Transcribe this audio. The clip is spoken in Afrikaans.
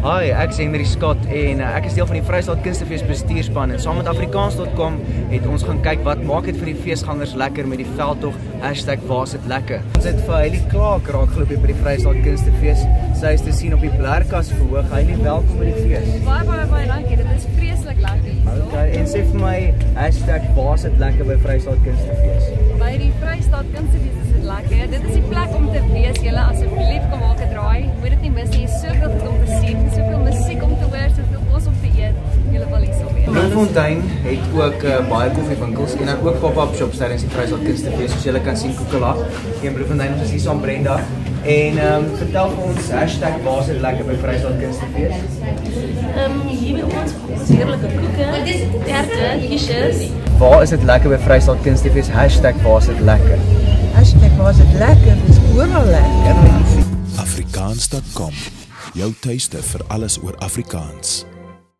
Hi, ek is Henry Scott en ek is deel van die Vrystaat Kunstefees bestuurspan en saam met Afrikaans.com het ons gaan kyk wat maak dit vir die feesgangers lekker met die veldtog #waarsitlekker. Ons het vir Hailey Clark raakgeloop by die Vrystaat Kunstefees. Sy is te sien op die blerkas verhoog. Hailey, welkom by die fees. Baie dankie, dit is vreeslik lekker hier. Okay, en sê vir my #waarsitlekker by Vrystaat Kunstefees. By die Vrystaat Kunstefees is dit lekker. Dit is die plek om te wees. Julle asseblief kom maak 'n draai. Moet dit nie mis nie. Soveel goed om te sien, soveel musiek om te hoor, soveel kos om te eet. Julle wil hier so wees. Bloemfontein het ook baie koffiewinkels en dan ook pop-up shops tydens die Vrystaat Kunstefees. Soos julle kan sien, Koekela in Bloemfontein, ons is hier saam Brenda. En vertel vir ons #waarsitlekker by Vrystaat Kunstefees. Hier by ons heerlike koeke, terte, quiches. Waar is dit lekker by Vrystaat Kunstefees? #waarsitlekker. #waarsitlekker is oral lekker. Afrikaans.com, jou tuiste vir alles oor Afrikaans.